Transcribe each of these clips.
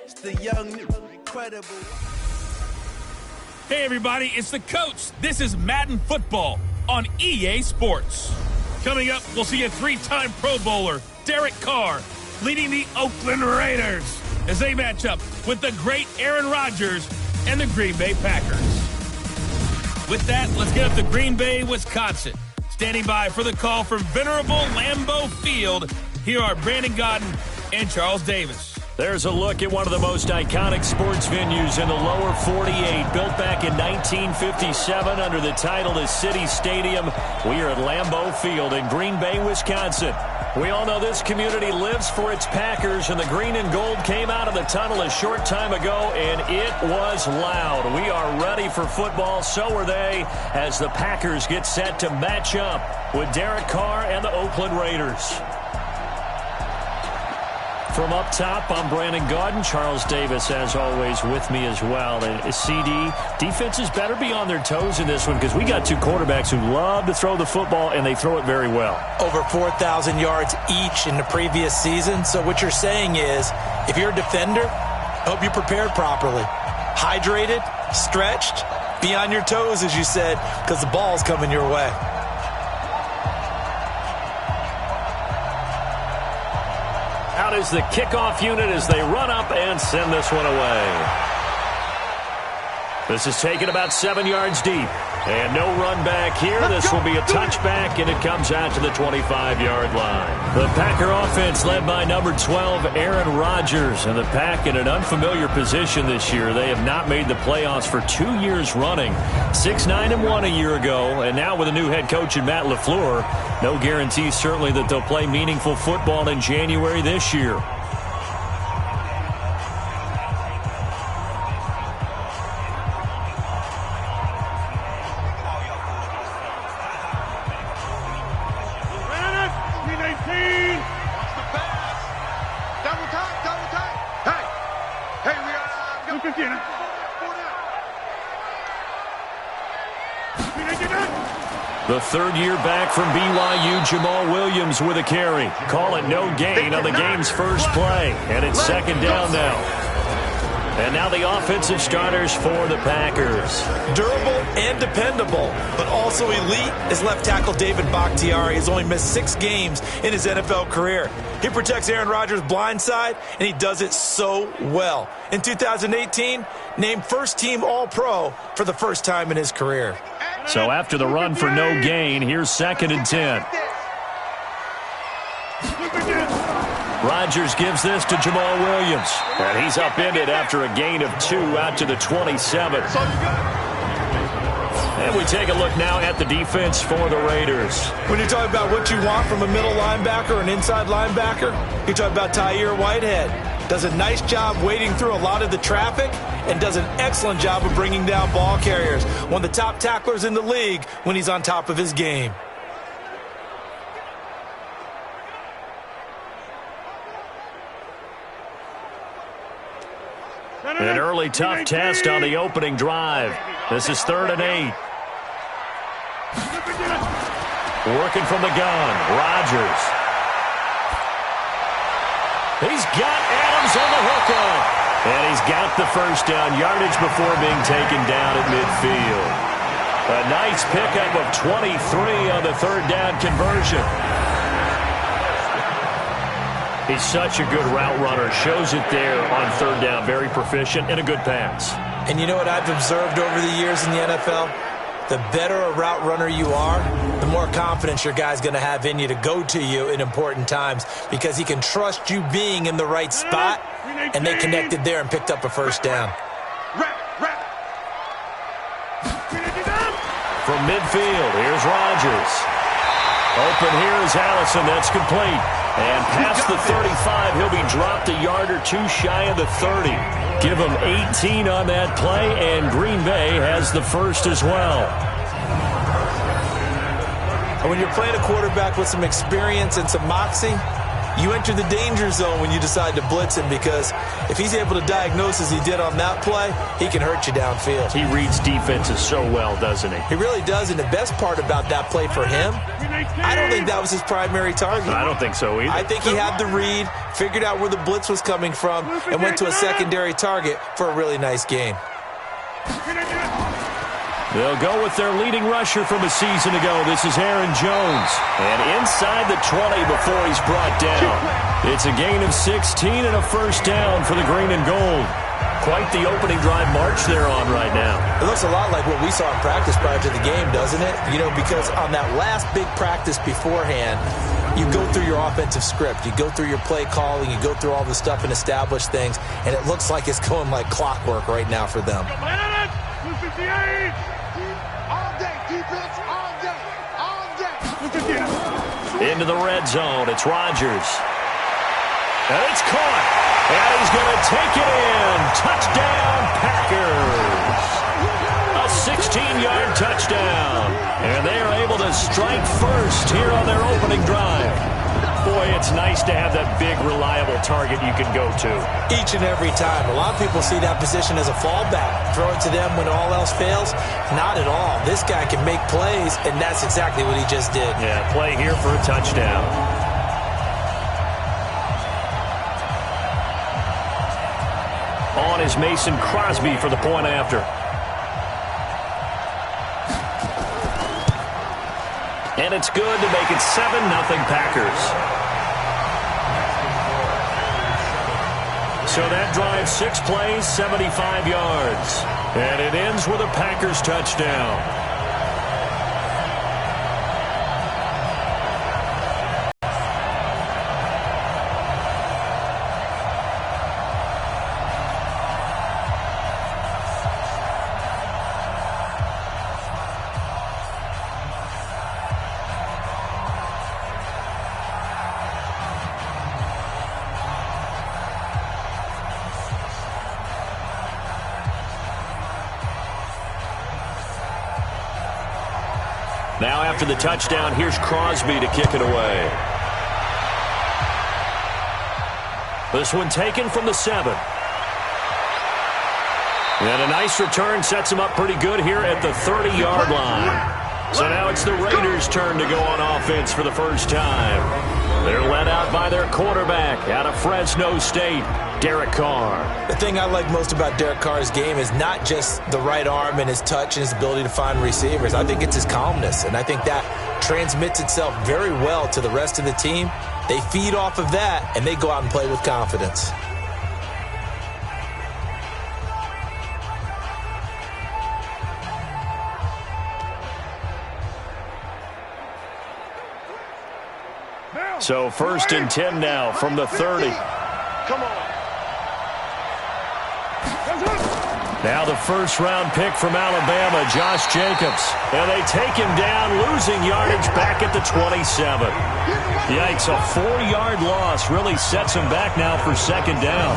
It's the young, incredible. Hey, everybody, it's the coach. This is Madden Football on EA Sports. Coming up, we'll see a three-time Pro Bowler, Derek Carr, leading the Oakland Raiders as they match up with the great Aaron Rodgers and the Green Bay Packers. With that, let's get up to Green Bay, Wisconsin. Standing by for the call from venerable Lambeau Field, here are Brandon Gaudin and Charles Davis. There's a look at one of the most iconic sports venues in the lower 48, built back in 1957 under the title of City Stadium. We are at Lambeau Field in Green Bay, Wisconsin. We all know this community lives for its Packers, and the green and gold came out of the tunnel a short time ago, and it was loud. We are ready for football, so are they, as the Packers get set to match up with Derek Carr and the Oakland Raiders. From up top, I'm Brandon Gaudin. Charles Davis, as always, with me as well. And CD, defenses better be on their toes in this one because we got two quarterbacks who love to throw the football, and they throw it very well. Over 4,000 yards each in the previous season. So what you're saying is, if you're a defender, hope you're prepared properly. Hydrated, stretched, be on your toes, as you said, because the ball's coming your way. Out is the kickoff unit as they run up and send this one away. This is taken about 7 yards deep. And no run back here. This will be a touchback, and it comes out to the 25-yard line. The Packer offense led by number 12, Aaron Rodgers. And the Pack in an unfamiliar position this year. They have not made the playoffs for 2 years running. 6-9-1 a year ago. And now with a new head coach in Matt LaFleur, no guarantee certainly that they'll play meaningful football in January this year. The third year back from BYU, Jamal Williams with a carry. Call it no gain on the game's first play. And it's second down now. And now the offensive starters for the Packers. Durable and dependable, but also elite is left tackle David Bakhtiari. He's only missed 6 games in his NFL career. He protects Aaron Rodgers' blind side, and he does it so well. In 2018, named first-team All-Pro for the first time in his career. So after the run for no gain, here's 2nd and 10. Rodgers gives this to Jamal Williams. And he's upended after a gain of 2 out to the 27. And we take a look now at the defense for the Raiders. When you're talking about what you want from a middle linebacker, an inside linebacker, you're talking about Tyre Whitehead. Does a nice job wading through a lot of the traffic and does an excellent job of bringing down ball carriers. One of the top tacklers in the league when he's on top of his game. An early tough test on the opening drive. This is 3rd and 8. Working from the gun, Rodgers. He's got Adams on the hook on it. And he's got the first down yardage before being taken down at midfield. A nice pickup of 23 on the 3rd down conversion. He's such a good route runner. Shows it there on 3rd down. Very proficient and a good pass. And you know what I've observed over the years in the NFL? The better a route runner you are, the more confidence your guy's going to have in you to go to you in important times because he can trust you being in the right spot, and they connected there and picked up a first down. From midfield, here's Rodgers. Open here is Allison. That's complete. And past the 35, he'll be dropped a yard or 2 shy of the 30. Give him 18 on that play, and Green Bay has the first as well. And when you're playing a quarterback with some experience and some moxie, you enter the danger zone when you decide to blitz him, because if he's able to diagnose as he did on that play, he can hurt you downfield. He reads defenses so well, doesn't he? He really does, and the best part about that play for him, I don't think that was his primary target. I don't think so either. I think he had the read, figured out where the blitz was coming from, and went to a secondary target for a really nice gain. They'll go with their leading rusher from a season ago. This is Aaron Jones. And inside the 20 before he's brought down. It's a gain of 16 and a first down for the green and gold. Quite the opening drive march they're on right now. It looks a lot like what we saw in practice prior to the game, doesn't it? You know, because on that last big practice beforehand, you go through your offensive script. You go through your play calling. You go through all the stuff and establish things. And it looks like it's going like clockwork right now for them. Into the red zone. It's Rodgers. And it's caught. And he's going to take it in. Touchdown, Packers. A 16-yard touchdown. And they are able to strike first here on their opening drive. Boy, it's nice to have that big, reliable target you can go to. Each and every time. A lot of people see that position as a fallback. Throw it to them when all else fails. Not at all. This guy can make plays, and that's exactly what he just did. Yeah, play here for a touchdown. On is Mason Crosby for the point after. And it's good to make it 7-0 Packers. So that drive, 6 plays, 75 yards. And it ends with a Packers touchdown. Now after the touchdown, here's Crosby to kick it away. This one taken from the 7. And a nice return sets him up pretty good here at the 30-yard line. So now it's the Raiders' turn to go on offense for the first time. They're led out by their quarterback out of Fresno State, Derek Carr. The thing I like most about Derek Carr's game is not just the right arm and his touch and his ability to find receivers. I think it's his calmness, and I think that transmits itself very well to the rest of the team. They feed off of that, and they go out and play with confidence. So 1st and 10 now from the 30. Come on. Now the first-round pick from Alabama, Josh Jacobs. And they take him down, losing yardage back at the 27. Yikes, a 4-yard loss really sets him back now for 2nd down.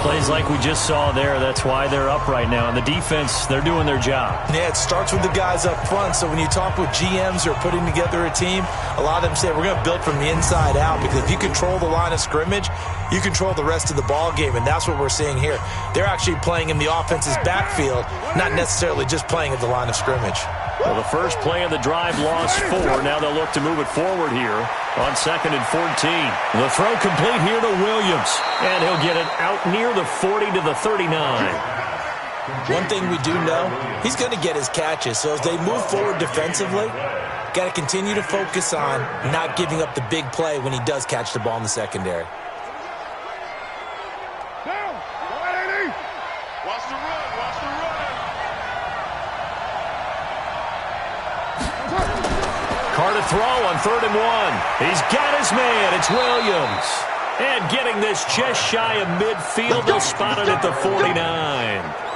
Plays like we just saw there, that's why they're up right now. And the defense, they're doing their job. Yeah, it starts with the guys up front. So when you talk with GMs who are putting together a team, a lot of them say, we're going to build from the inside out, because if you control the line of scrimmage, you control the rest of the ball game, and that's what we're seeing here. They're actually playing in the offense's backfield, not necessarily just playing at the line of scrimmage. Well, the first play of the drive lost 4. Now they'll look to move it forward here on 2nd and 14. The throw complete here to Williams, and he'll get it out near the 40 to the 39. One thing we do know, he's going to get his catches. So as they move forward defensively, got to continue to focus on not giving up the big play when he does catch the ball in the secondary. Carr to throw on 3rd and 1. He's got his man. It's Williams. And getting this just shy of midfield, they'll spot it at the 49.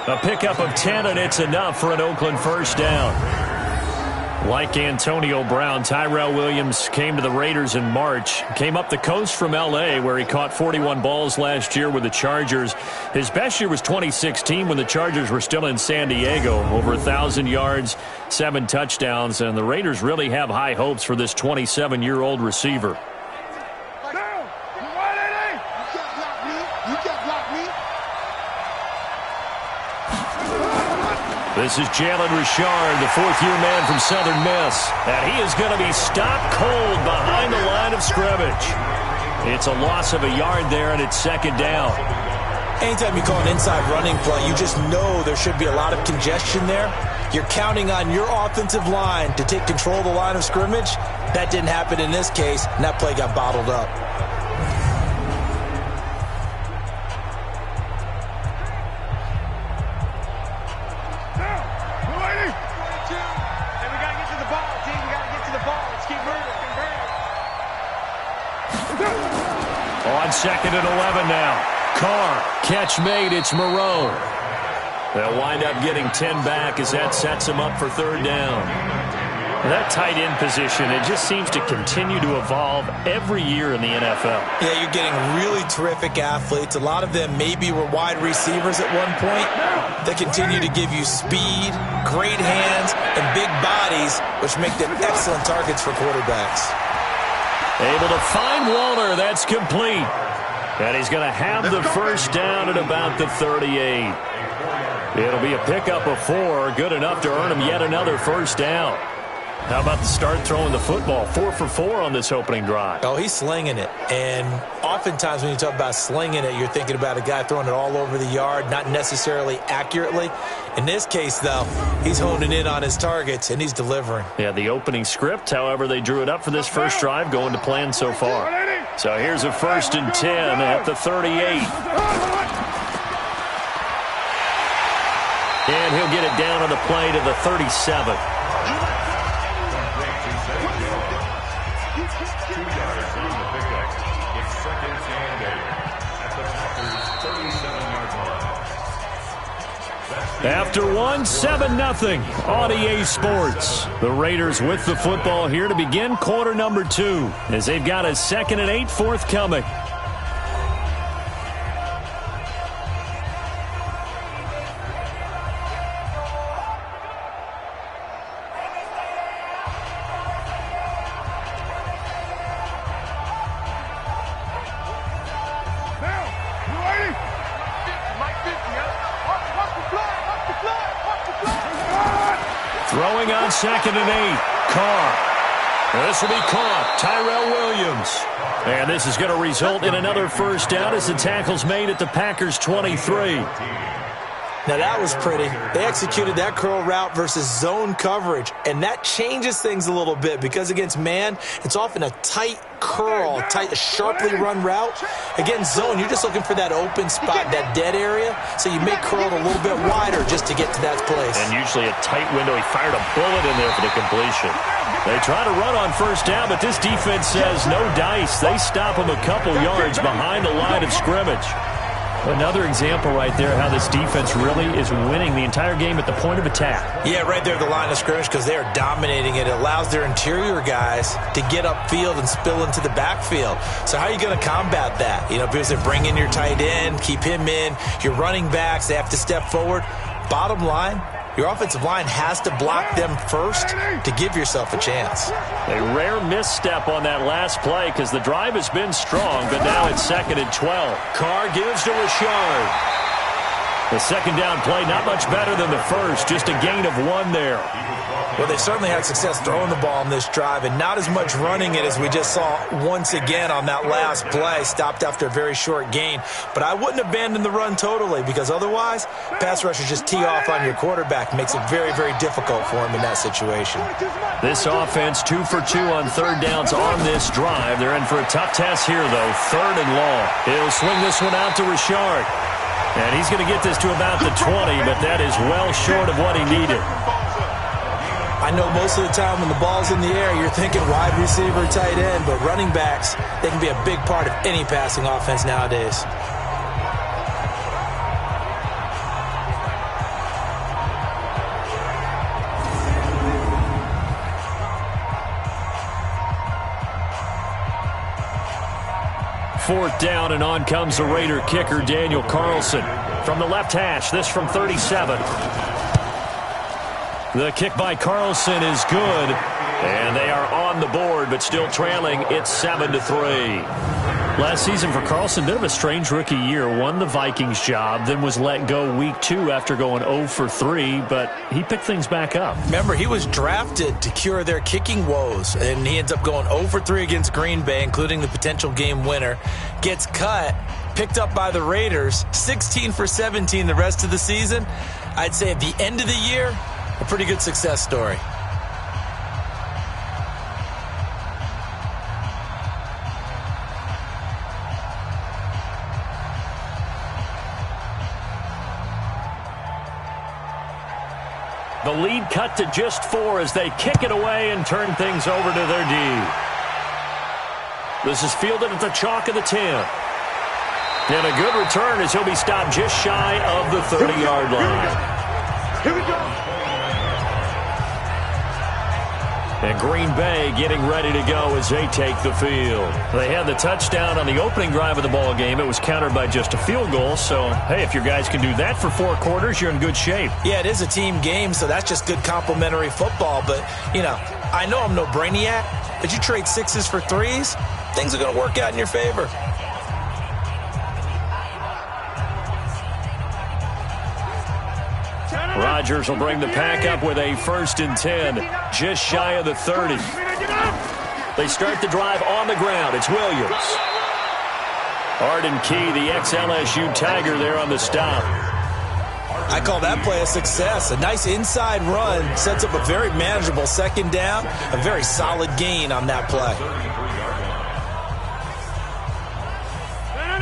A pickup of 10, and it's enough for an Oakland first down. Like Antonio Brown, Tyrell Williams came to the Raiders in March. Came up the coast from L.A., where he caught 41 balls last year with the Chargers. His best year was 2016 when the Chargers were still in San Diego. Over 1,000 yards, 7 touchdowns, and the Raiders really have high hopes for this 27-year-old receiver. This is Jalen Richard, the fourth-year man from Southern Miss. And he is going to be stopped cold behind the line of scrimmage. It's a loss of a yard there, and it's second down. Anytime you call an inside running play, you just know there should be a lot of congestion there. You're counting on your offensive line to take control of the line of scrimmage. That didn't happen in this case, and that play got bottled up. On second and 11 now. Carr, catch made, it's Moreau. They'll wind up getting 10 back as that sets them up for third down. That tight end position, it just seems to continue to evolve every year in the NFL. Yeah, you're getting really terrific athletes. A lot of them maybe were wide receivers at one point. They continue to give you speed, great hands, and big bodies, which make them excellent targets for quarterbacks. Able to find Waller. That's complete. And he's going to have the first down at about the 38. It'll be a pickup of 4. Good enough to earn him yet another first down. How about the start throwing the football? 4 for 4 on this opening drive. Oh, he's slinging it. And oftentimes when you talk about slinging it, you're thinking about a guy throwing it all over the yard, not necessarily accurately. In this case, though, he's honing in on his targets, and he's delivering. Yeah, the opening script, however, they drew it up for this first drive, going to plan so far. So here's a 1st and 10 at the 38. And he'll get it down on the play to the 37. After 7-0 on EA Sports. The Raiders with the football here to begin quarter number 2 as they've got a 2nd and 8 forthcoming. Throwing on 2nd and 8. Carr. This will be caught. Tyrell Williams. And this is going to result in another first down as the tackle's made at the Packers' 23. Now that was pretty. They executed that curl route versus zone coverage, and that changes things a little bit because against man, it's often a tight curl, tight, sharply run route. Against zone, you're just looking for that open spot, that dead area, so you may curl it a little bit wider just to get to that place. And usually a tight window. He fired a bullet in there for the completion. They try to run on first down, but this defense says no dice. They stop him a couple yards behind the line of scrimmage. Another example right there how this defense really is winning the entire game at the point of attack. Yeah, right there at the line of scrimmage because they are dominating it. It allows their interior guys to get upfield and spill into the backfield. So how are you going to combat that? You know, because they bring in your tight end, keep him in. Your running backs, they have to step forward. Bottom line, your offensive line has to block them first to give yourself a chance. A rare misstep on that last play because the drive has been strong, but now it's 2nd and 12. Carr gives to Richard. The second down play, not much better than the first, just a gain of 1 there. Well, they certainly had success throwing the ball in this drive and not as much running it as we just saw once again on that last play. Stopped after a very short gain. But I wouldn't abandon the run totally because otherwise, pass rushers just tee off on your quarterback. Makes it very, very difficult for him in that situation. This offense 2 for 2 on third downs on this drive. They're in for a tough test here, though. 3rd and long. He'll swing this one out to Richard. And he's going to get this to about the 20, but that is well short of what he needed. I know most of the time when the ball's in the air, you're thinking wide receiver, tight end, but running backs, they can be a big part of any passing offense nowadays. Fourth down, and on comes the Raider kicker, Daniel Carlson. From the left hash, this from 37. The kick by Carlson is good. And they are on the board, but still trailing. It's 7-3. Last season for Carlson, bit of a strange rookie year. Won the Vikings job, then was let go week 2 after going 0 for 3, but he picked things back up. Remember, he was drafted to cure their kicking woes, and he ends up going 0 for 3 against Green Bay, including the potential game winner. Gets cut, picked up by the Raiders, 16 for 17 the rest of the season. I'd say at the end of the year, a pretty good success story. The lead cut to just 4 as they kick it away and turn things over to their D. This is fielded at the chalk of the 10. And a good return as he'll be stopped just shy of the 30-yard line. Here we go. And Green Bay getting ready to go as they take the field. They had the touchdown on the opening drive of the ball game. It was countered by just a field goal. So, hey, if your guys can do that for 4 quarters, you're in good shape. Yeah, it is a team game, so that's just good complimentary football. But, you know, I know I'm no brainiac, but you trade 6s for 3s, things are going to work out in your favor. Rodgers will bring the pack up with a 1st and 10, just shy of the 30. They start the drive on the ground. It's Williams. Arden Key, the ex-LSU Tiger, there on the stop. I call that play a success. A nice inside run sets up a very manageable 2nd down, a very solid gain on that play.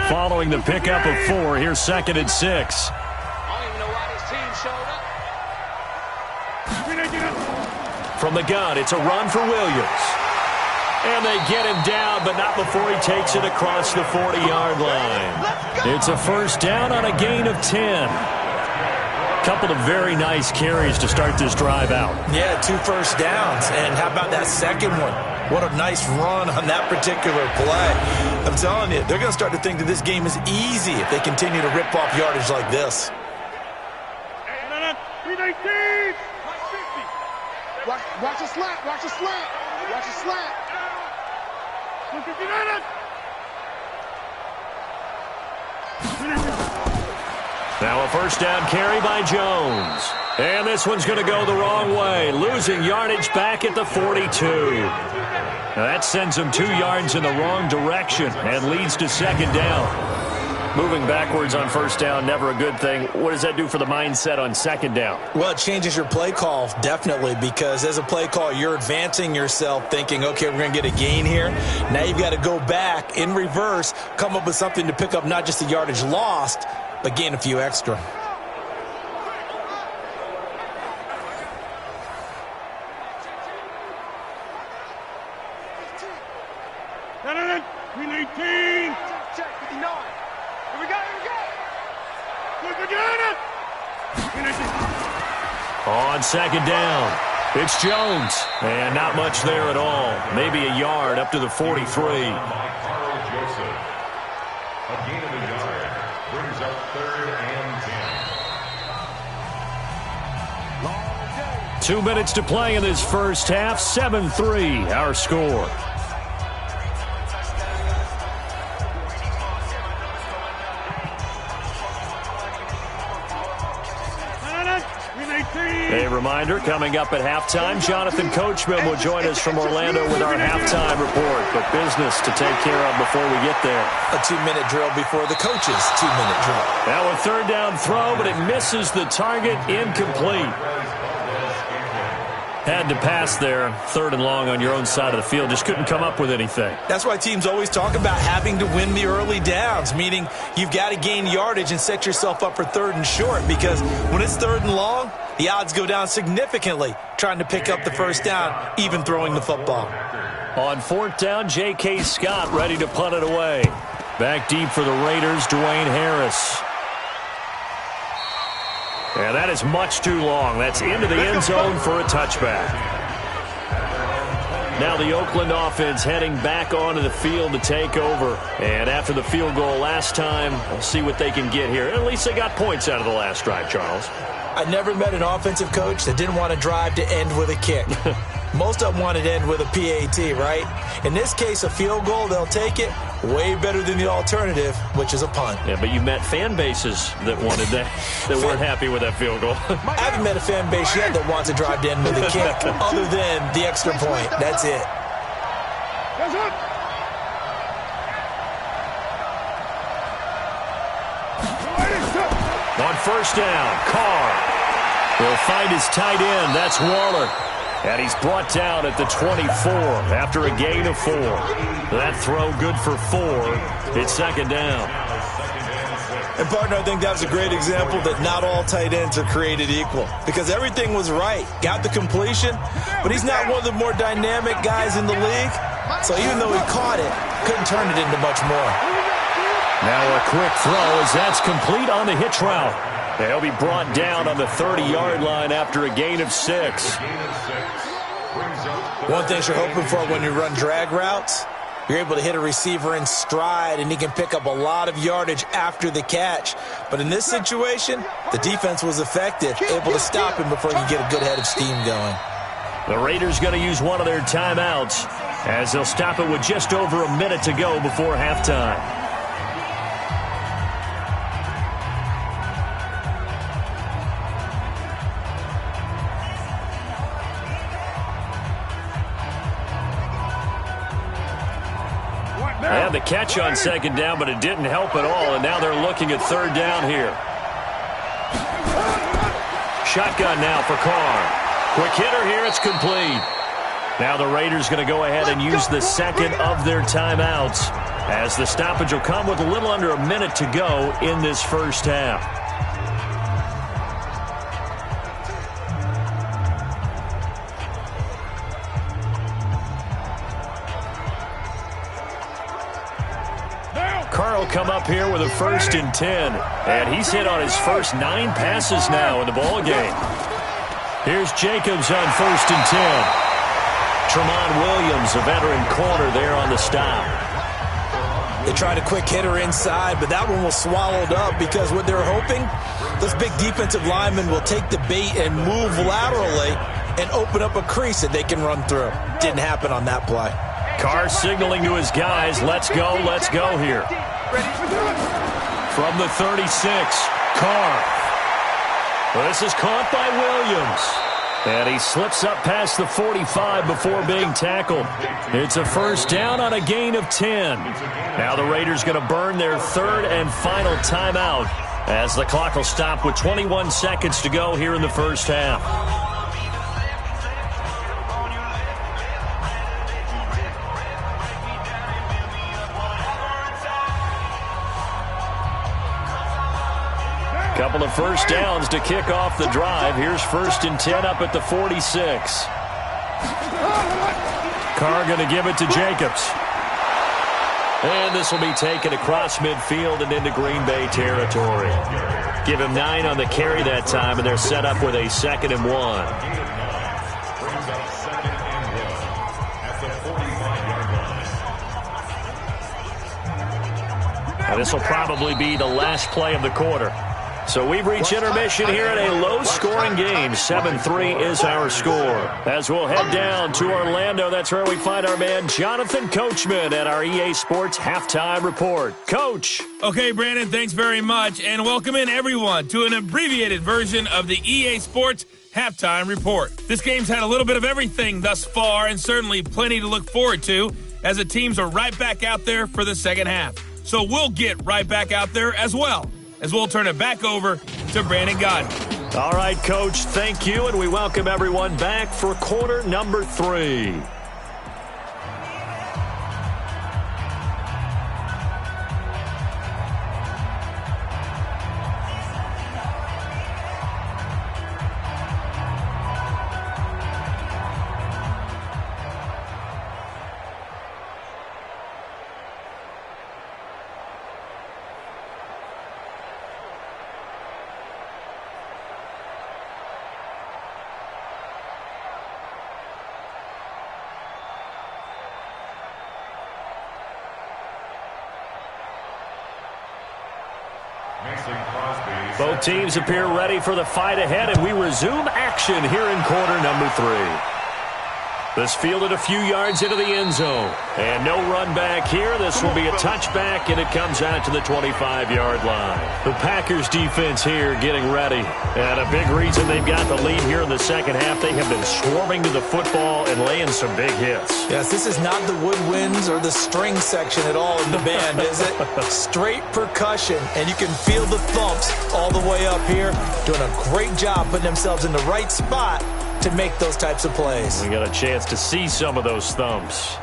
Following the pickup of 4, here's 2nd and 6. From the gun, it's a run for Williams. And they get him down, but not before he takes it across the 40-yard line. It's a 1st down on a gain of 10. Couple of very nice carries to start this drive out. Yeah, 2 first downs. And how about that second one? What a nice run on that particular play. I'm telling you, they're going to start to think that this game is easy if they continue to rip off yardage like this. Watch a slant. Watch a slant. Watch a slant. Now a 1st down carry by Jones. And this one's going to go the wrong way, losing yardage back at the 42. Now that sends him 2 yards in the wrong direction and leads to 2nd down. Moving backwards on 1st down, never a good thing. What does that do for the mindset on 2nd down? Well, it changes your play call, definitely, because as a play call, you're advancing yourself thinking, okay, we're going to get a gain here. Now you've got to go back in reverse, come up with something to pick up not just the yardage lost, but gain a few extra. On 2nd down, it's Jones. And not much there at all. Maybe a yard up to the 43. A gain of a yard brings up 3rd and 10. 2 minutes to play in this first half. 7-3, our score. A reminder, coming up at halftime, Jonathan Coachman will join us from Orlando with our halftime report. But business to take care of before we get there. A 2-minute drill before the coach's 2-minute drill. Now a 3rd down throw, but it misses the target, incomplete. Had to pass there, 3rd and long on your own side of the field. Just couldn't come up with anything. That's why teams always talk about having to win the early downs, meaning you've got to gain yardage and set yourself up for 3rd and short, because when it's 3rd and long, the odds go down significantly trying to pick up the 1st down, even throwing the football. On 4th down, J.K. Scott ready to punt it away. Back deep for the Raiders, Dwayne Harris. And that is much too long. That's into the end zone for a touchback. Now the Oakland offense heading back onto the field to take over. And after the field goal last time, we'll see what they can get here. At least they got points out of the last drive, Charles. I never met an offensive coach that didn't want to drive to end with a kick. Most of them want it to end with a PAT, right? In this case, a field goal, they'll take it. Way better than the alternative, which is a punt. Yeah, but you met fan bases that wanted that, that weren't happy with that field goal. I haven't met a fan base yet that wants to drive to end with a kick other than the extra point. That's it. On first down, Carr will find his tight end. That's Waller. And he's brought down at the 24 after a gain of 4. That throw good for 4. It's second down. And, partner, I think that was a great example that not all tight ends are created equal. Because everything was right. Got the completion, but he's not one of the more dynamic guys in the league. So even though he caught it, couldn't turn it into much more. Now a quick throw as that's complete on the hitch route. He'll be brought down on the 30-yard line after a gain of 6. One thing you're hoping for when you run drag routes, you're able to hit a receiver in stride, and he can pick up a lot of yardage after the catch. But in this situation, the defense was effective, able to stop him before he could get a good head of steam going. The Raiders going to use one of their timeouts as they'll stop it with just over a minute to go before halftime. They had the catch on second down, but it didn't help at all, and now they're looking at third down here. Shotgun now for Carr. Quick hitter here, it's complete. Now the Raiders going to go ahead and use the second of their timeouts as the stoppage will come with a little under a minute to go in this first half. Carr will come up here with a 1st and 10, and he's hit on his first 9 passes now in the ball game. Here's Jacobs on 1st and 10. Tramon Williams, a veteran corner there on the stop. They tried a quick hitter inside, but that one was swallowed up because what they're hoping, this big defensive lineman will take the bait and move laterally and open up a crease that they can run through. Didn't happen on that play. Carr signaling to his guys, let's go here. From the 36, Carr. Well, this is caught by Williams. And he slips up past the 45 before being tackled. It's a first down on a gain of 10. Now the Raiders going to burn their 3rd and final timeout as the clock will stop with 21 seconds to go here in the first half. Couple of first downs to kick off the drive. Here's 1st and 10 up at the 46. Carr going to give it to Jacobs. And this will be taken across midfield and into Green Bay territory. Give him 9 on the carry that time, and they're set up with a 2nd and 1. Now this will probably be the last play of the quarter. So we've reached intermission here in a low-scoring game. 7-3 is our score. As we'll head down to Orlando, that's where we find our man Jonathan Coachman at our EA Sports Halftime Report. Coach. Okay, Brandon, thanks very much. And welcome in, everyone, to an abbreviated version of the EA Sports Halftime Report. This game's had a little bit of everything thus far, and certainly plenty to look forward to, as the teams are right back out there for the second half. So we'll get right back out there as well, as we'll turn it back over to Brandon Godden. All right, Coach, thank you, and we welcome everyone back for quarter number 3. Both teams appear ready for the fight ahead, and we resume action here in quarter number 3. This fielded a few yards into the end zone. And no run back here. This will be a touchback, and it comes out to the 25-yard line. The Packers defense here getting ready. And a big reason they've got the lead here in the second half, they have been swarming to the football and laying some big hits. Yes, this is not the woodwinds or the string section at all in the band, is it? Straight percussion, and you can feel the thumps all the way up here. Doing a great job putting themselves in the right spot to make those types of plays. We got a chance to see some of those thumps.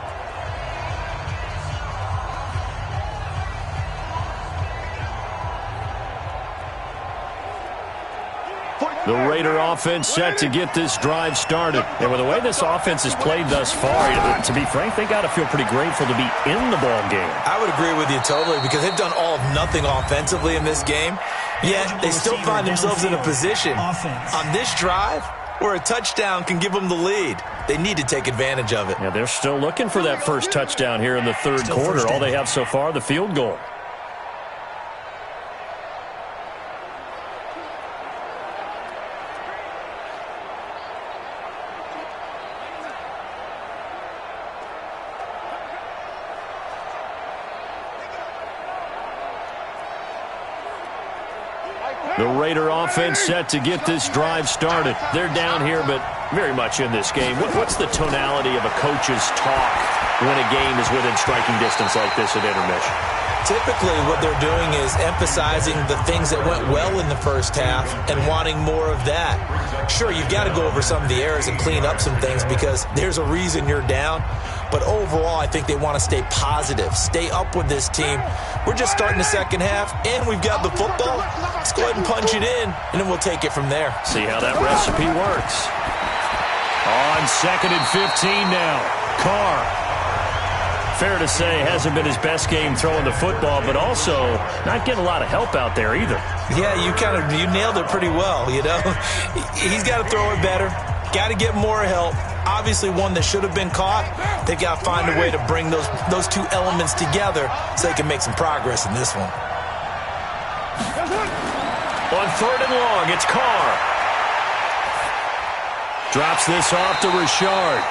The Raider offense set to get this drive started. And with the way this offense has played thus far, to be frank, they got to feel pretty grateful to be in the ball game. I would agree with you totally, because they've done all of nothing offensively in this game, yet they still find themselves in a position on this drive where a touchdown can give them the lead. They need to take advantage of it. Yeah, they're still looking for that first touchdown here in the third quarter. All they have so far, the field goal. The Raider offense set to get this drive started. They're down here, but very much in this game. What's the tonality of a coach's talk when a game is within striking distance like this at intermission? Typically, what they're doing is emphasizing the things that went well in the first half and wanting more of that. Sure, you've got to go over some of the errors and clean up some things because there's a reason you're down. But overall, I think they want to stay positive, stay up with this team. We're just starting the second half, and we've got the football. Let's go ahead and punch it in, and then we'll take it from there. See how that recipe works. On 2nd and 15 now. Carr. Fair to say, hasn't been his best game throwing the football, but also not getting a lot of help out there either. Yeah, you nailed it pretty well, you know. He's got to throw it better, got to get more help. Obviously one that should have been caught. They've got to find a way to bring those two elements together so they can make some progress in this one. On 3rd and long, it's Carr. Drops this off to Richard.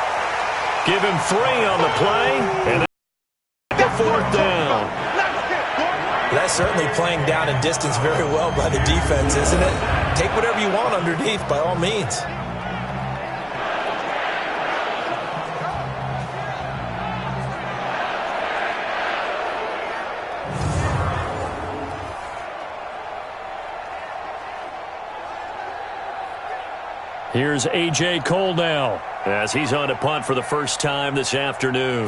Give him 3 on the play, and the 4th down. That's certainly playing down in distance very well by the defense, isn't it? Take whatever you want underneath, by all means. Here's A.J. Cole now as he's on to punt for the first time this afternoon.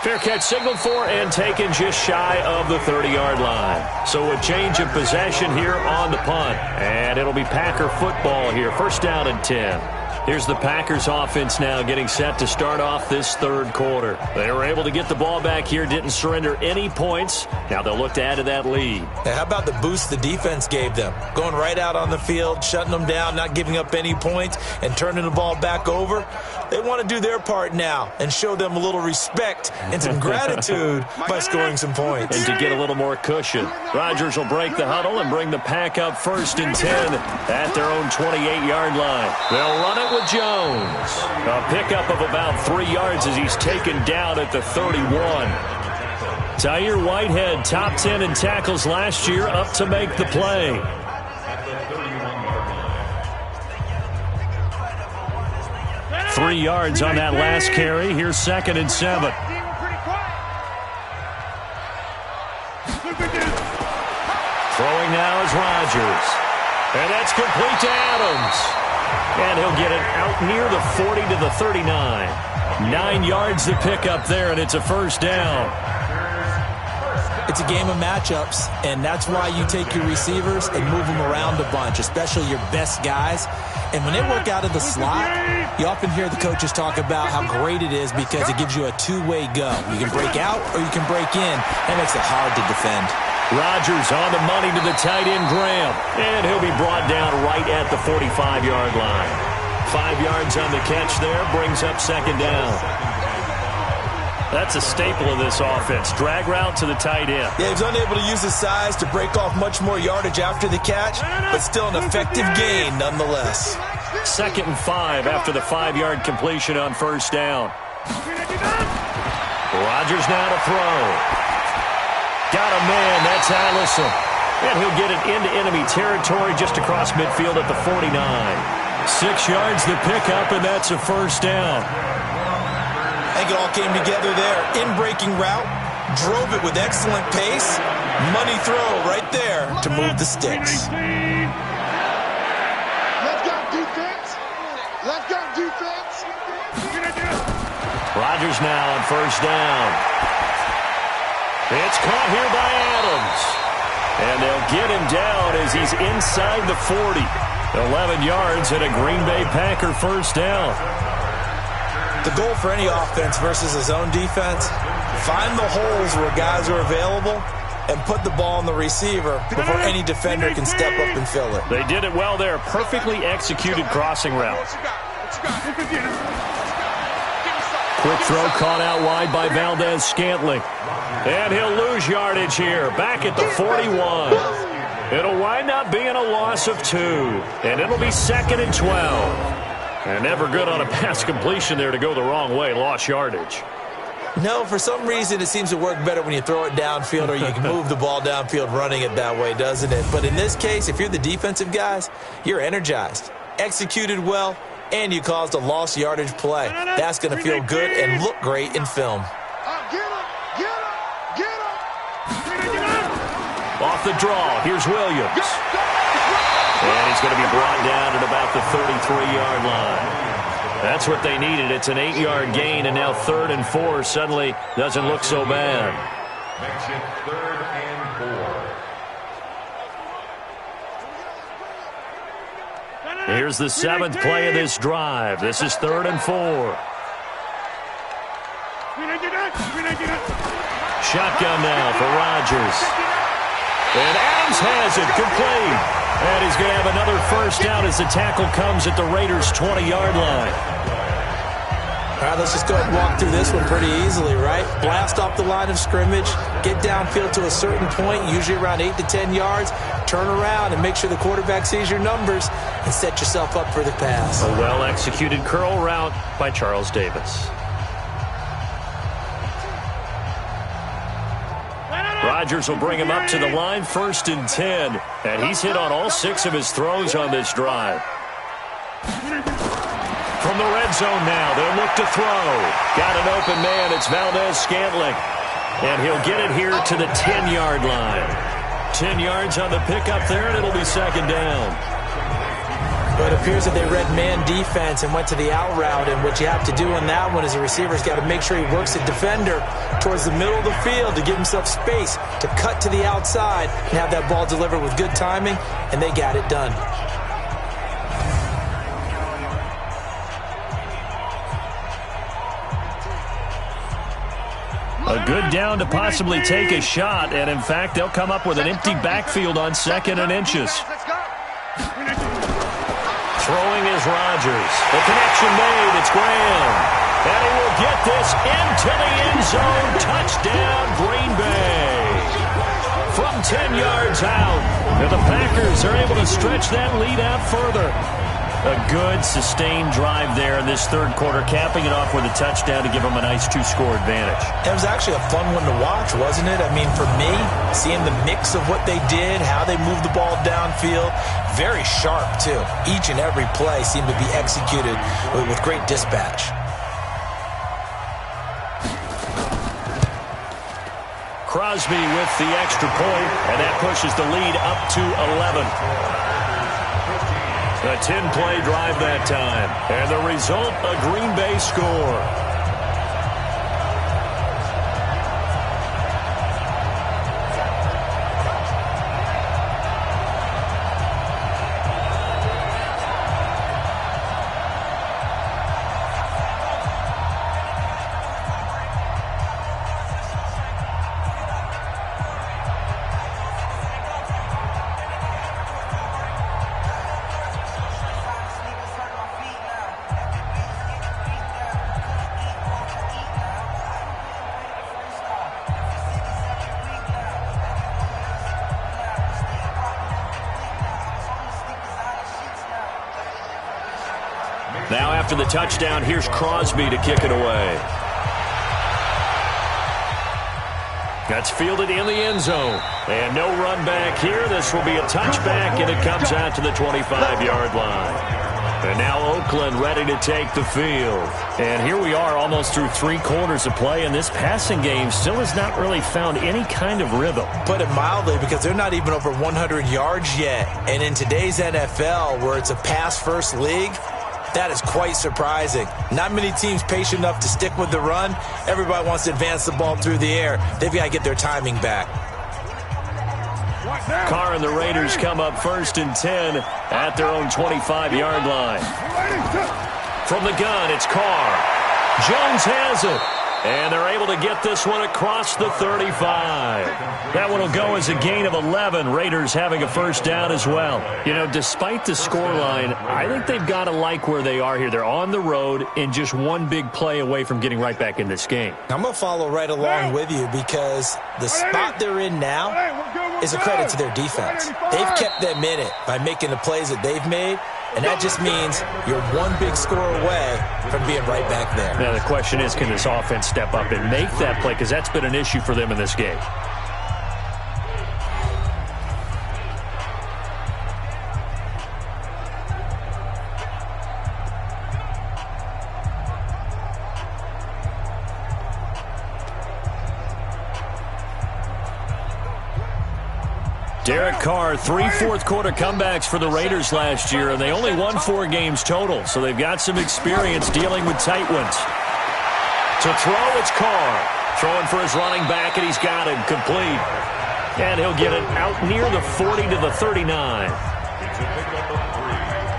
Fair catch signaled for and taken just shy of the 30-yard line. So a change of possession here on the punt. And it'll be Packer football here. First down and 10. Here's the Packers offense now getting set to start off this third quarter. They were able to get the ball back here, didn't surrender any points. Now they'll look to add to that lead. Now, how about the boost the defense gave them? Going right out on the field, shutting them down, not giving up any points, and turning the ball back over. They want to do their part now and show them a little respect and some gratitude by scoring some points. And to get a little more cushion, Rodgers will break the huddle and bring the Pack up 1st and 10 at their own 28-yard line. They'll run it with Jones. A pickup of about 3 yards as he's taken down at the 31. Tyre Whitehead, top 10 in tackles last year, up to make the play. Three yards on that last carry. Here's 2nd and 7. Throwing now is Rodgers. And that's complete to Adams. And he'll get it out near the 40 to the 39. 9 yards to pick up there, and it's a first down. It's a game of matchups, and that's why you take your receivers and move them around a bunch, especially your best guys. And when they work out of the slot, you often hear the coaches talk about how great it is because it gives you a two-way go. You can break out or you can break in. That makes it hard to defend. Rodgers on the money to the tight end, Graham. And he'll be brought down right at the 45-yard line. 5 yards on the catch there, brings up 2nd down. That's a staple of this offense. Drag route to the tight end. Yeah, he was unable to use his size to break off much more yardage after the catch, but still an effective gain nonetheless. 2nd and 5 after the 5-yard completion on first down. Rodgers now to throw. Got a man. That's Allison. And he'll get it into enemy territory just across midfield at the 49. 6 yards the pickup, and that's a first down. I think it all came together there. In-breaking route, drove it with excellent pace. Money throw right there to move the sticks. Let's go, defense. Let's go, defense. Rodgers now on first down. It's caught here by Adams. And they'll get him down as he's inside the 40. 11 yards and a Green Bay Packer first down. The goal for any offense versus his own defense, find the holes where guys are available and put the ball on the receiver before any defender can step up and fill it. They did it well there. Perfectly executed crossing route. Quick throw caught out wide by Valdez-Scantling. And he'll lose yardage here. Back at the 41. It'll wind up being a loss of 2. And it'll be 2nd and 12. And never good on a pass completion there to go the wrong way. Lost yardage. No, for some reason it seems to work better when you throw it downfield or you can move the ball downfield running it that way, doesn't it? But in this case, if you're the defensive guys, you're energized, executed well, and you caused a lost yardage play. That's going to feel good and look great in film. Off the draw, here's Williams. And he's going to be brought down at about the 33-yard line. That's what they needed. It's an 8-yard gain, and now 3rd and 4 suddenly doesn't look so bad. Makes it 3rd and 4. Here's the 7th play of this drive. This is 3rd and 4. Shotgun now for Rodgers. And Adams has it complete. And he's going to have another first down as the tackle comes at the Raiders' 20-yard line. All right, let's just go ahead and walk through this one pretty easily, right? Blast off the line of scrimmage, get downfield to a certain point, usually around 8 to 10 yards, turn around and make sure the quarterback sees your numbers and set yourself up for the pass. A well-executed curl route by Charles Davis. Rodgers will bring him up to the line, 1st and 10. And he's hit on all 6 of his throws on this drive. From the red zone now, they'll look to throw. Got an open man, it's Valdez-Scantling. And he'll get it here to the 10-yard line. 10 yards on the pickup there, and it'll be 2nd down. But it appears that they read man defense and went to the out route, and what you have to do on that one is the receiver's got to make sure he works the defender towards the middle of the field to give himself space to cut to the outside and have that ball delivered with good timing, and they got it done. A good down to possibly take a shot, and in fact, they'll come up with an empty backfield on 2nd and inches. Throwing is Rodgers. The connection made. It's Graham. And he will get this into the end zone. Touchdown, Green Bay. From 10 yards out. And the Packers are able to stretch that lead out further. A good, sustained drive there in this 3rd quarter, capping it off with a touchdown to give them a nice 2-score advantage. It was actually a fun one to watch, wasn't it? I mean, for me, seeing the mix of what they did, how they moved the ball downfield, very sharp, too. Each and every play seemed to be executed with great dispatch. Crosby with the extra point, and that pushes the lead up to 11. A 10-play drive that time. And the result, a Green Bay score. Now after the touchdown, here's Crosby to kick it away. That's fielded in the end zone. And no run back here. This will be a touchback, and it comes out to the 25-yard line. And now Oakland ready to take the field. And here we are almost through 3 quarters of play, and this passing game still has not really found any kind of rhythm. Put it mildly, because they're not even over 100 yards yet. And in today's NFL, where it's a pass-first league, that is quite surprising. Not many teams patient enough to stick with the run. Everybody wants to advance the ball through the air. They've got to get their timing back. Carr and the Raiders come up 1st and 10 at their own 25-yard line. From the gun, it's Carr. Jones has it. And they're able to get this one across the 35. That one will go as a gain of 11. Raiders having a first down as well. You know, despite the scoreline, I think they've got to like where they are here. They're on the road and just one big play away from getting right back in this game. I'm going to follow right along with you, because the spot they're in now is a credit to their defense. They've kept them in it by making the plays that they've made. And that just means you're one big score away from being right back there. Now the question is, can this offense step up and make that play? Because that's been an issue for them in this game. Derek Carr, 3 fourth-quarter comebacks for the Raiders last year, and they only won 4 games total, so they've got some experience dealing with tight ones. To throw, it's Carr. Throwing for his running back, and he's got him complete. And he'll get it out near the 40 to the 39.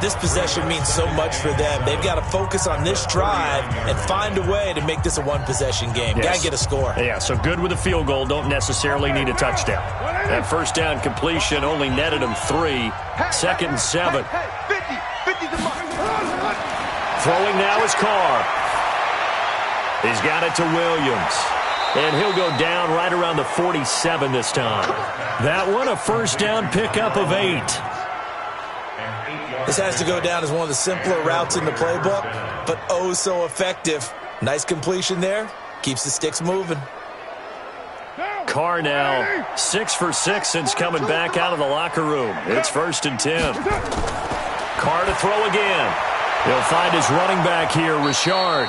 This possession means so much for them. They've got to focus on this drive and find a way to make this a one-possession game. Yes. Got to get a score. Yeah, so good with a field goal. Don't necessarily need a touchdown. That first down completion only netted him 3. 2nd and 7. Throwing now is Carr. He's got it to Williams. And he'll go down right around the 47 this time. That one, a first down pickup of 8. This has to go down as one of the simpler routes in the playbook, but oh so effective. Nice completion there. Keeps the sticks moving. Carr now 6 for 6 since coming back out of the locker room. It's 1st and 10. Carr to throw again. He'll find his running back here, Richard.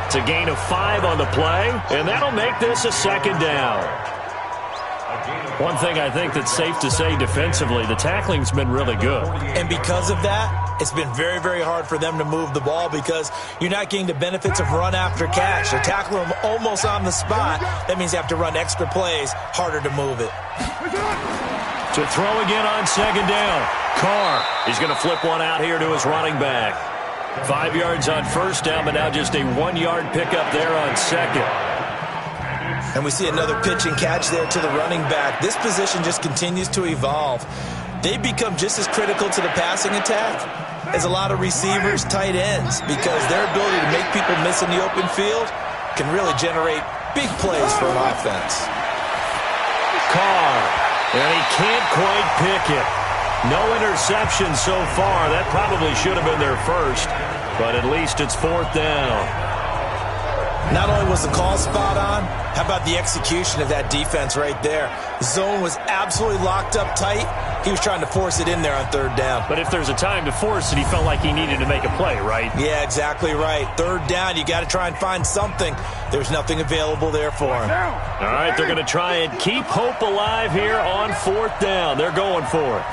It's a gain of 5 on the play, and that'll make this a 2nd down. One thing I think that's safe to say defensively, the tackling's been really good. And because of that, it's been very, very hard for them to move the ball, because you're not getting the benefits of run after catch. They're tackling them almost on the spot. That means you have to run extra plays, harder to move it. To throw again on 2nd down. Carr, he's going to flip one out here to his running back. 5 yards on 1st down, but now just a 1-yard pickup there on 2nd. And we see another pitch and catch there to the running back. This position just continues to evolve. They've become just as critical to the passing attack as a lot of receivers, tight ends, because their ability to make people miss in the open field can really generate big plays for an offense. Carr, and he can't quite pick it. No interception so far. That probably should have been their first, but at least it's 4th down. Not only was the call spot on, how about the execution of that defense right there? The zone was absolutely locked up tight. He was trying to force it in there on 3rd down. But if there's a time to force it, he felt like he needed to make a play, right? Yeah, exactly right. 3rd down, you got to try and find something. There's nothing available there for him. All right, they're going to try and keep hope alive here on 4th down. They're going for it.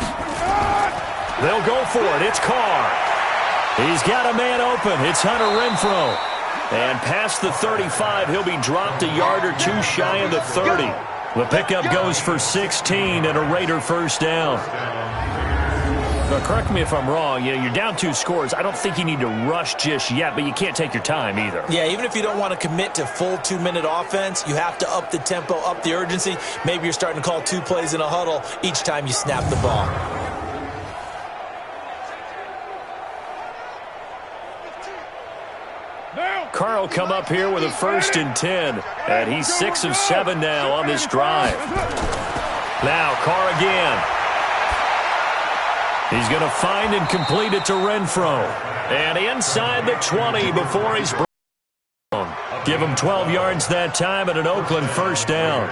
They'll go for it. It's Carr. He's got a man open. It's Hunter Renfrow. And past the 35, he'll be dropped a yard or 2 shy of the 30. The pickup goes for 16 and a Raider first down. Now, correct me if I'm wrong. You know, you're down 2 scores. I don't think you need to rush just yet, but you can't take your time either. Yeah, even if you don't want to commit to full 2-minute offense, you have to up the tempo, up the urgency. Maybe you're starting to call 2 plays in a huddle each time you snap the ball. Carr will come up here with a 1st and 10, and he's 6 of 7 now on this drive. Now Carr again. He's going to find and complete it to Renfro. And inside the 20 before he's broken. Give him 12 yards that time and an Oakland first down.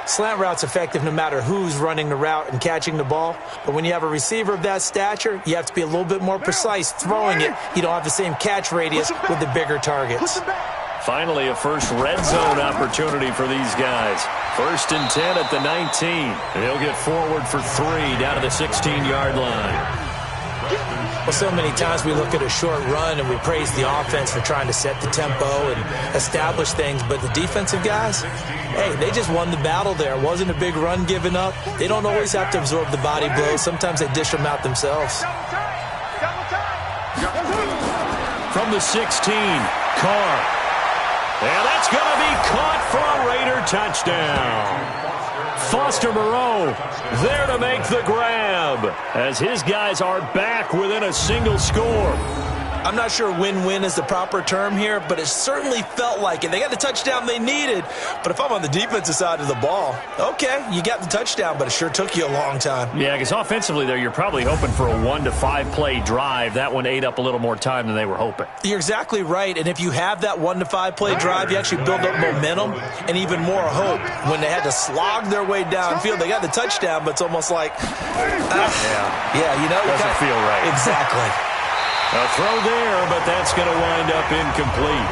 Slant route's effective no matter who's running the route and catching the ball. But when you have a receiver of that stature, you have to be a little bit more precise throwing it. You don't have the same catch radius with the bigger targets. Finally, a first red zone opportunity for these guys. 1st and 10 at the 19. He'll get forward for 3 down to the 16-yard line. Well, so many times we look at a short run and we praise the offense for trying to set the tempo and establish things, but the defensive guys, hey, they just won the battle there. It wasn't a big run given up. They don't always have to absorb the body blows. Sometimes they dish them out themselves. From the 16, Carr. And that's going to be caught for a Raider touchdown. Foster Moreau there to make the grab as his guys are back within a single score. I'm not sure win-win is the proper term here, but it certainly felt like it. They got the touchdown they needed, but if I'm on the defensive side of the ball, okay, you got the touchdown, but it sure took you a long time. Yeah, because offensively there, you're probably hoping for a 1 to 5 play drive. That one ate up a little more time than they were hoping. You're exactly right, and if you have that 1 to 5 play drive, you actually build up momentum and even more hope. When they had to slog their way downfield, they got the touchdown, but it's almost like, yeah, you know, doesn't feel right. Exactly. A throw there, but that's going to wind up incomplete.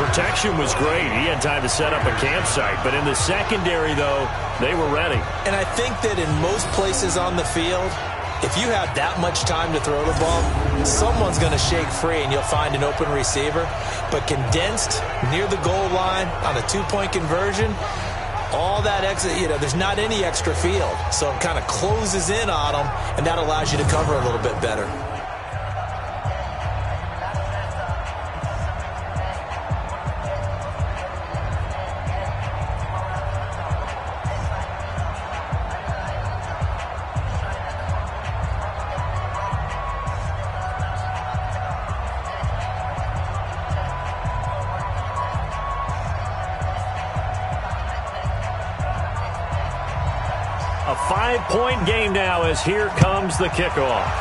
Protection was great. He had time to set up a campsite. But in the secondary, though, they were ready. And I think that in most places on the field, if you have that much time to throw the ball, someone's going to shake free and you'll find an open receiver. But condensed near the goal line on a 2-point conversion, all that exit, you know, there's not any extra field. So it kind of closes in on them, and that allows you to cover a little bit better. A 5-point game now as here comes the kickoff.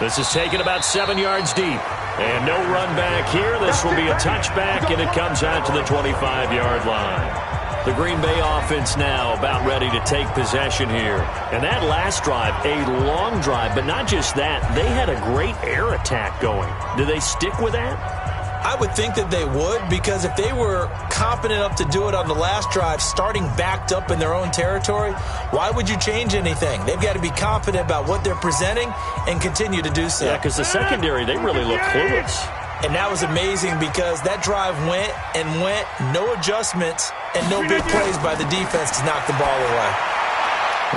This is taken about 7 yards deep. And no run back here. This will be a touchback, and it comes out to the 25-yard line. The Green Bay offense now about ready to take possession here. And that last drive, a long drive, but not just that. They had a great air attack going. Do they stick with that? I would think that they would, because if they were competent enough to do it on the last drive, starting backed up in their own territory, why would you change anything? They've got to be confident about what they're presenting and continue to do so. Yeah, because the secondary, they really look clueless. And that was amazing because that drive went, no adjustments, and no big plays by the defense to knock the ball away.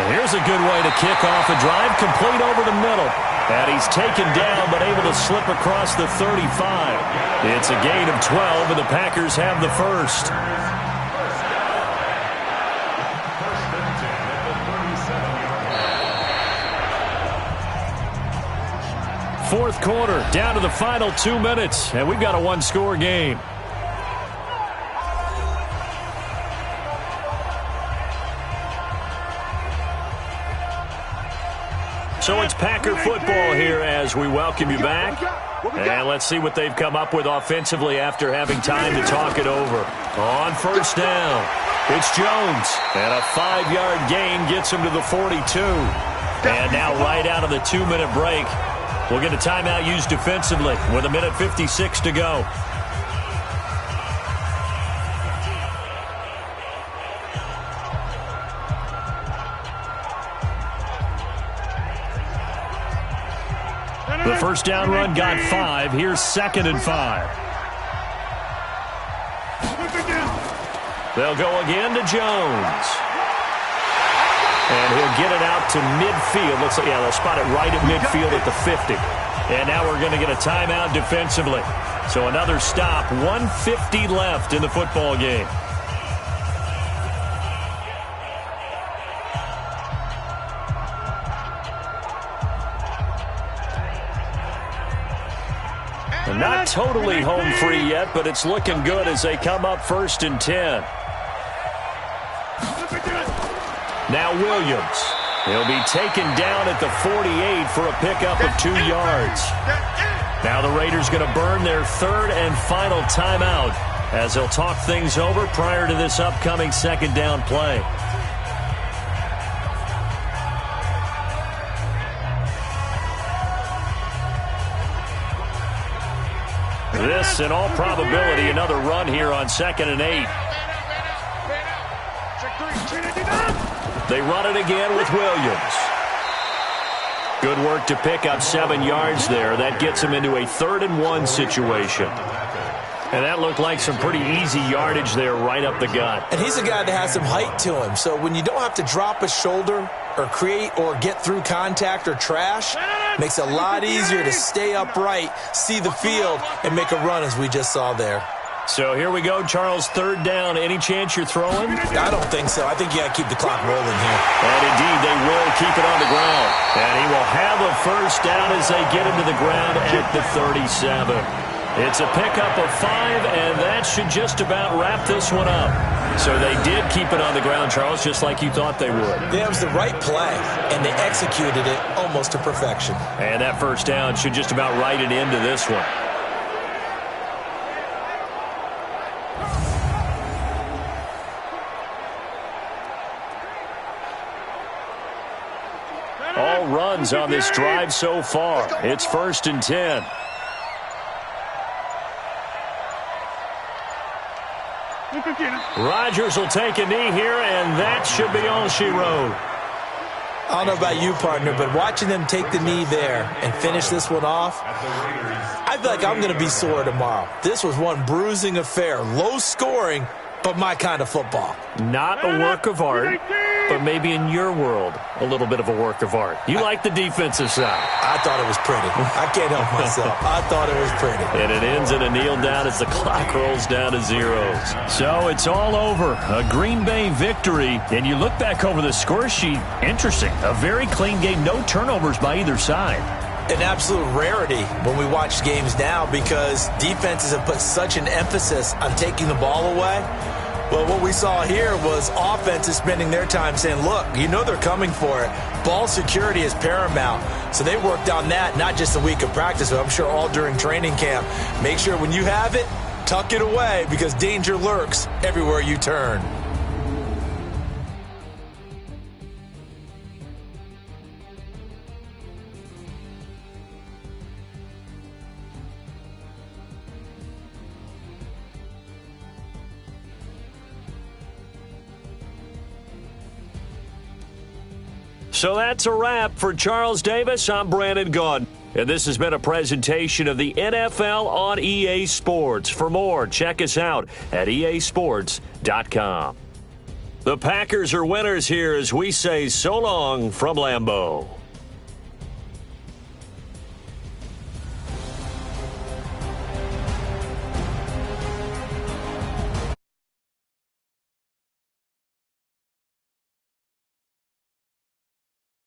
And here's a good way to kick off a drive, complete over the middle. And he's taken down, but able to slip across the 35. It's a gain of 12, and the Packers have the first. Fourth quarter, down to the final 2 minutes, and we've got a one-score game. So it's Packer football here as we welcome you back. And let's see what they've come up with offensively after having time to talk it over. On first down, it's Jones. And a 5-yard gain gets him to the 42. And now right out of the 2-minute break, we'll get a timeout used defensively with 1:56 to go. The first down run got 5. Here's 2nd and 5. They'll go again to Jones. And he'll get it out to midfield. Looks like, yeah, they'll spot it right at midfield at the 50. And now we're going to get a timeout defensively. So another stop. 1:50 left in the football game. Not totally home free yet, but it's looking good as they come up 1st and 10. Now Williams. He'll be taken down at the 48 for a pickup of 2 yards. Now the Raiders going to burn their third and final timeout as they'll talk things over prior to this upcoming second down play. This, in all probability, another run here on 2nd and 8. They run it again with Williams. Good work to pick up 7 yards there. That gets him into a 3rd and 1 situation. And that looked like some pretty easy yardage there right up the gut. And he's a guy that has some height to him. So when you don't have to drop a shoulder or create or get through contact or trash, makes it a lot easier to stay upright, see the field, and make a run as we just saw there. So here we go, Charles, 3rd down. Any chance you're throwing? I don't think so. I think you got to keep the clock rolling here. And indeed, they will keep it on the ground. And he will have a first down as they get him to the ground at the 37. It's a pickup of 5, and that should just about wrap this one up. So they did keep it on the ground, Charles, just like you thought they would. That was the right play, and they executed it almost to perfection. And that first down should just about write it into this one. All runs on this drive so far. It's 1st and 10. Rodgers will take a knee here, and that should be all she wrote. I don't know about you, partner, but watching them take the knee there and finish this one off, I feel like I'm going to be sore tomorrow. This was one bruising affair. Low scoring, but my kind of football. Not a work of art, but maybe in your world, a little bit of a work of art. You like the defensive side. I thought it was pretty. I can't help myself. I thought it was pretty. And it ends in a kneel down as the clock rolls down to zeros. So it's all over. A Green Bay victory. And you look back over the score sheet. Interesting. A very clean game. No turnovers by either side. An absolute rarity when we watch games now because defenses have put such an emphasis on taking the ball away. Well, what we saw here was offenses spending their time saying, look, you know they're coming for it. Ball security is paramount. So they worked on that, not just a week of practice, but I'm sure all during training camp. Make sure when you have it, tuck it away because danger lurks everywhere you turn. So that's a wrap for Charles Davis. I'm Brandon Gaudin. And this has been a presentation of the NFL on EA Sports. For more, check us out at easports.com. The Packers are winners here as we say so long from Lambeau.